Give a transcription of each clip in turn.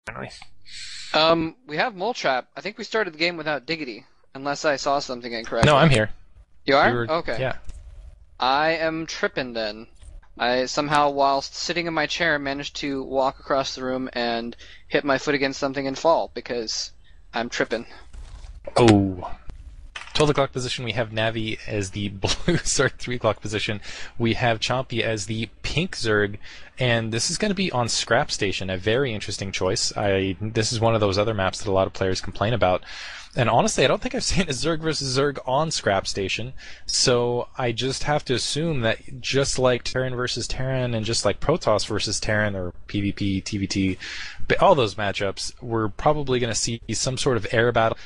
finally. We have Moletrap. I think we started the game without Diggity, unless I saw something No, incorrectly. I'm here. You You are? were, Okay. yeah. I am tripping then. I somehow, whilst sitting in my chair, managed to walk across the room and hit my foot against something and fall because I'm tripping. Oh. 12 o'clock position, we have Navi as the blue, 3 o'clock position. We have Chompy as the pink Zerg, and this is going to be on Scrap Station, a very interesting choice. This is one of those other maps that a lot of players complain about. And honestly, I don't think I've seen a Zerg versus Zerg on Scrap Station, so I just have to assume that just like Terran versus Terran and just like Protoss versus Terran or PvP, TVT, all those matchups, we're probably going to see some sort of air battle.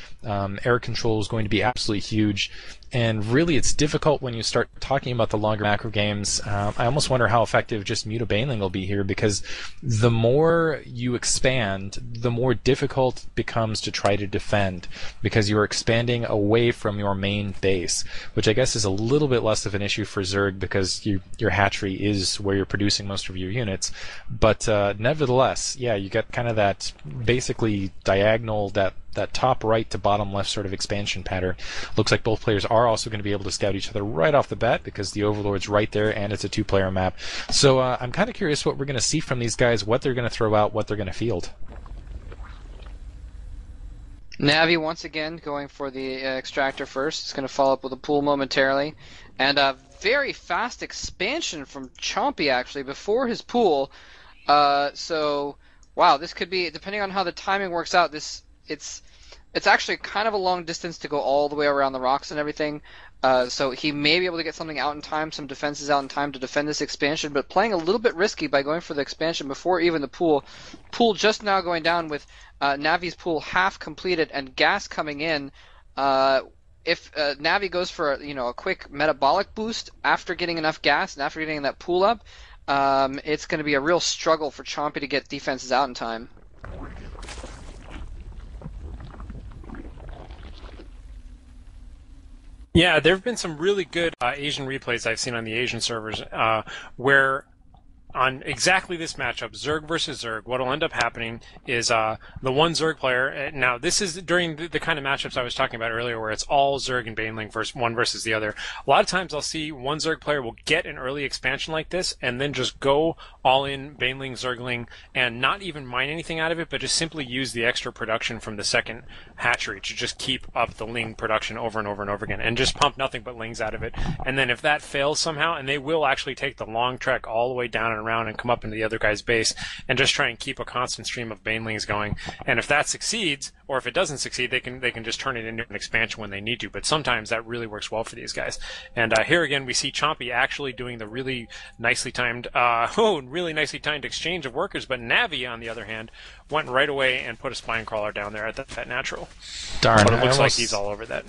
Air control is going to be absolutely huge, and really it's difficult when you start talking about the longer macro games. I almost wonder how effective just mutabaneling will be here, because the more you expand, the more difficult it becomes to try to defend, because you're expanding away from your main base, which I guess is a little bit less of an issue for Zerg because your hatchery is where you're producing most of your units. But nevertheless, yeah, you get kind of that basically diagonal, that top right to bottom left sort of expansion pattern. Looks like both players are also going to be able to scout each other right off the bat because the Overlord's right there and it's a 2-player map. So I'm kind of curious what we're going to see from these guys, what they're going to throw out, what they're going to field. Navi once again going for the extractor first. It's going to follow up with a pool momentarily. And a very fast expansion from Chompy actually before his pool. So, wow, this could be, depending on how the timing works out, it's actually kind of a long distance to go all the way around the rocks and everything. So he may be able to get something out in time, some defenses out in time to defend this expansion, but playing a little bit risky by going for the expansion before even the pool. Pool just now going down with Navi's pool half completed and gas coming in. If Navi goes for a quick metabolic boost after getting enough gas and after getting that pool up, it's going to be a real struggle for Chompy to get defenses out in time. Yeah, there have been some really good Asian replays I've seen on the Asian servers where on exactly this matchup, Zerg versus Zerg, what will end up happening is the one Zerg player. Now, this is during the kind of matchups I was talking about earlier, where it's all Zerg and Baneling one versus the other. A lot of times, I'll see one Zerg player will get an early expansion like this, and then just go all in Baneling, Zergling, and not even mine anything out of it, but just simply use the extra production from the second hatchery to just keep up the Ling production over and over and over again, and just pump nothing but Lings out of it. And then if that fails somehow, and they will actually take the long trek all the way down and around and come up into the other guy's base and just try and keep a constant stream of banelings going. And if that succeeds, or if it doesn't succeed, they can just turn it into an expansion when they need to. But sometimes that really works well for these guys. And here again, we see Chompy actually doing the really nicely timed, exchange of workers. But Navi, on the other hand, went right away and put a spine crawler down there at that natural. Darn, but it looks like he's all over that.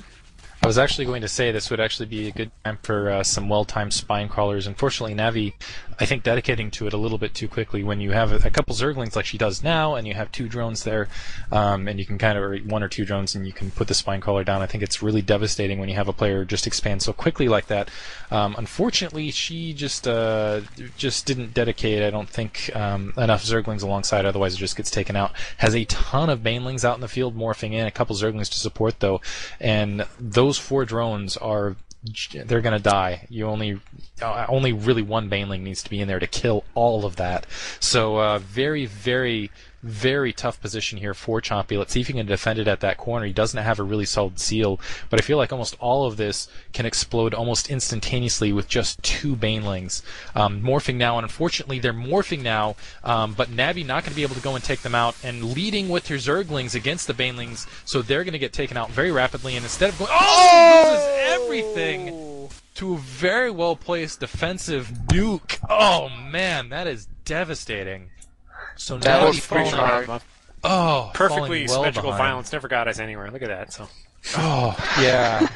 I was actually going to say this would actually be a good time for some well-timed spine crawlers. Unfortunately, Navi, I think, dedicating to it a little bit too quickly. When you have a couple Zerglings like she does now, and you have 2 drones there, and you can or 1 or 2 drones, and you can put the spine crawler down. I think it's really devastating when you have a player just expand so quickly like that. Unfortunately, she just didn't dedicate, I don't think, enough Zerglings alongside. Otherwise, it just gets taken out. Has a ton of Banelings out in the field morphing in, a couple Zerglings to support though, and those 4 drones they're going to die. You only really 1 Baneling needs to be in there to kill all of that. So very, very, very tough position here for Chompy. Let's see if he can defend it at that corner. He doesn't have a really solid seal, but I feel like almost all of this can explode almost instantaneously with just 2 Banelings. Morphing now, and unfortunately they're morphing now, but Navi not going to be able to go and take them out, and leading with her Zerglings against the Banelings, so they're going to get taken out very rapidly, and instead of going, loses everything to a very well-placed defensive nuke. Oh man, that is devastating. So that Navi was pretty hard. Oh, perfectly well symmetrical behind. violence never got us anywhere. Look at that. So. Oh, yeah.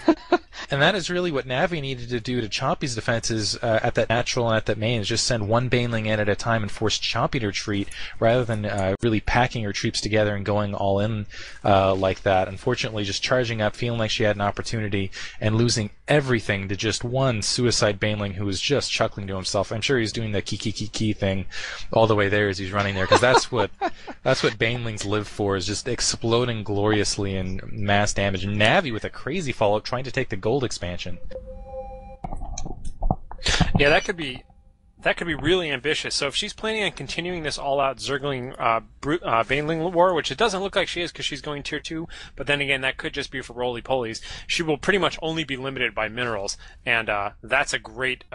And that is really what Navi needed to do to Chompy's defenses at that natural and at that main, is just send one Baneling in at a time and force Chompy to retreat, rather than really packing her troops together and going all in like that. Unfortunately, just charging up, feeling like she had an opportunity, and losing everything to just one suicide Baneling who was just chuckling to himself. I'm sure he's doing the key thing all the way there as he's running there, because that's what Banelings live for, is just exploding gloriously in mass damage. And Navi with a crazy follow-up trying to take the gold expansion. Yeah, that could be really ambitious. So if she's planning on continuing this all-out Zergling Baneling war, which it doesn't look like she is because she's going tier 2, but then again, that could just be for roly-polies, she will pretty much only be limited by minerals, and that's a great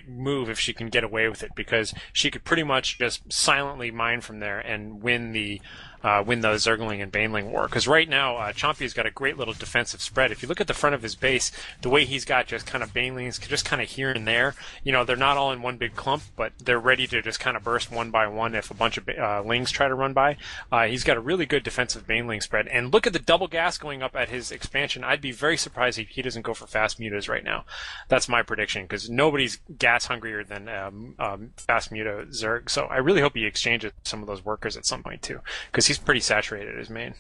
move if she can get away with it, because she could pretty much just silently mine from there and win the Zergling and Baneling war. Because right now, Chompy's got a great little defensive spread. If you look at the front of his base, the way he's got just kind of Banelings just kind of here and there, they're not all in one big clump, but they're ready to just kind of burst one by one if a bunch of Lings try to run by. He's got a really good defensive Baneling spread. And look at the double gas going up at his expansion. I'd be very surprised if he doesn't go for fast mutas right now. That's my prediction, because nobody's gas hungrier than fast muta Zerg. So I really hope he exchanges some of those workers at some point too, because he's pretty saturated at his main.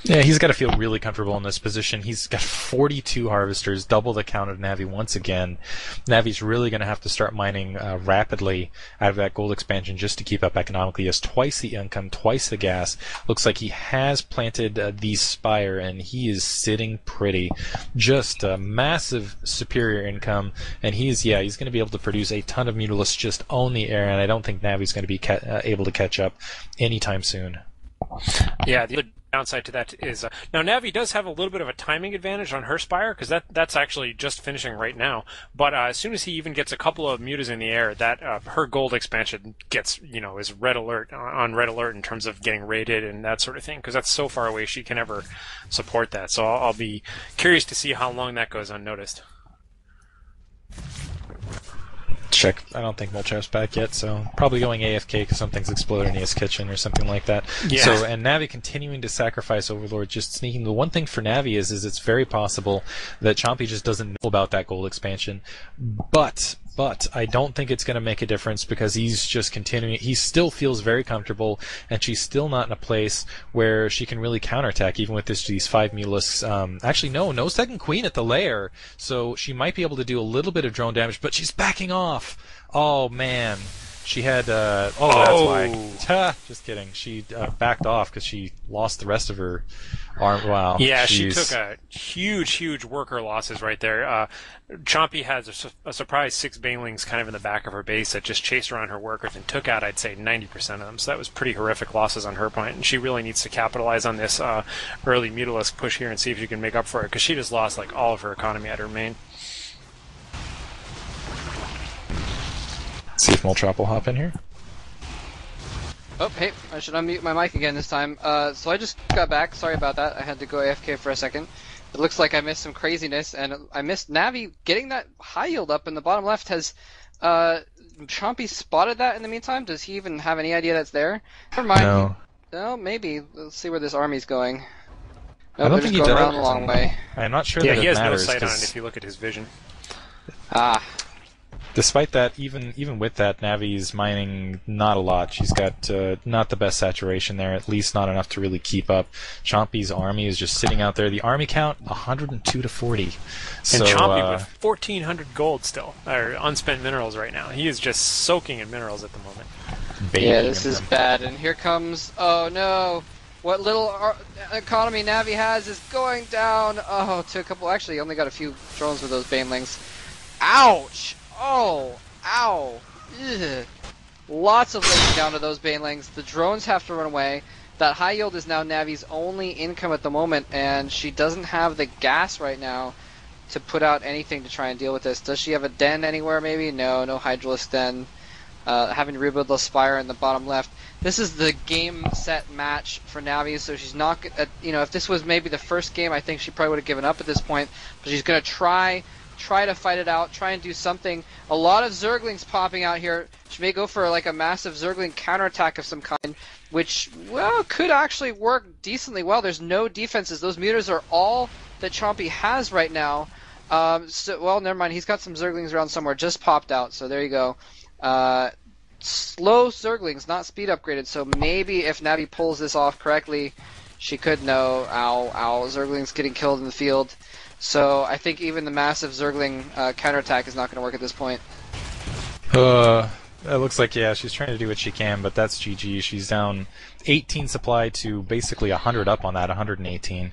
Yeah, he's got to feel really comfortable in this position. He's got 42 harvesters, double the count of Navi once again. Navi's really going to have to start mining rapidly out of that gold expansion just to keep up economically. He has twice the income, twice the gas. Looks like he has planted the Spire, and he is sitting pretty. Just a massive superior income, and he's going to be able to produce a ton of Mutalisks, just own the air, and I don't think Navi's going to be able to catch up anytime soon. Yeah, the other downside to that is now Navi does have a little bit of a timing advantage on her Spire, because that's actually just finishing right now. But as soon as he even gets a couple of mutas in the air, that her gold expansion gets is red alert in terms of getting raided and that sort of thing, because that's so far away she can never support that. So I'll be curious to see how long that goes unnoticed. Check. I don't think Moletrap's back yet, so probably going AFK because something's exploded in his kitchen or something like that. Yeah. So, and Navi continuing to sacrifice Overlord, just sneaking. The one thing for Navi is it's very possible that Chompy just doesn't know about that gold expansion, but I don't think it's going to make a difference, because he's just continuing. He still feels very comfortable, and she's still not in a place where she can really counterattack, even with these 5 Mutalisks. Actually, no second queen at the lair, so she might be able to do a little bit of drone damage, but she's backing off. Oh, man. She had, that's why. Just kidding. She backed off because she lost the rest of her arm. Wow. Yeah, Jeez. She took a huge worker losses right there. Chompy has a surprise 6 Banelings kind of in the back of her base that just chased around her workers and took out, I'd say, 90% of them. So that was pretty horrific losses on her point, and she really needs to capitalize on this early Mutalisk push here and see if she can make up for it, because she just lost like all of her economy at her main. See if Moletrap will hop in here. Oh, hey, I should unmute my mic again this time. So I just got back. Sorry about that. I had to go AFK for a second. It looks like I missed some craziness, and I missed Navi getting that high yield up in the bottom left. Has Chompy spotted that in the meantime? Does he even have any idea that's there? Never mind. No. No, maybe. Let's see where this army's going. I don't think he does. Around a long way. I'm not sure Yeah, that he it has matters. no sight on it if you look at his vision. Despite that, even with that, Navi's mining not a lot. She's got not the best saturation there, at least not enough to really keep up. Chompy's army is just sitting out there. The army count, 102 to 40. So, and Chompy with 1,400 gold still, or unspent minerals right now. He is just soaking in minerals at the moment. Yeah, this is bad. And here comes, oh no, what little economy Navi has is going down. Oh, to a couple, actually, only got a few drones with those Banelings. Ouch! Oh, ow. Ugh. Lots of laying down to those Banelings. The drones have to run away. That high yield is now Navi's only income at the moment, and she doesn't have the gas right now to put out anything to try and deal with this. Does she have a den anywhere maybe? No Hydralisk den. Having to rebuild the Spire in the bottom left. This is the game set match for Navi, so she's not, if this was maybe the first game, I think she probably would have given up at this point, but she's going to try to fight it out, try and do something. A lot of Zerglings popping out here. She may go for like a massive Zergling counterattack of some kind, which, well, could actually work decently well. There's no defenses. Those mutas are all that Chompy has right now. Well, never mind. He's got some Zerglings around somewhere. Just popped out, so there you go. Slow Zerglings, not speed upgraded, so maybe if Navi pulls this off correctly, she could know, ow, Zergling's getting killed in the field. So I think even the massive Zergling counterattack is not going to work at this point. It looks like, yeah, she's trying to do what she can, but that's GG. She's down 18 supply to basically 100 up on that, 118.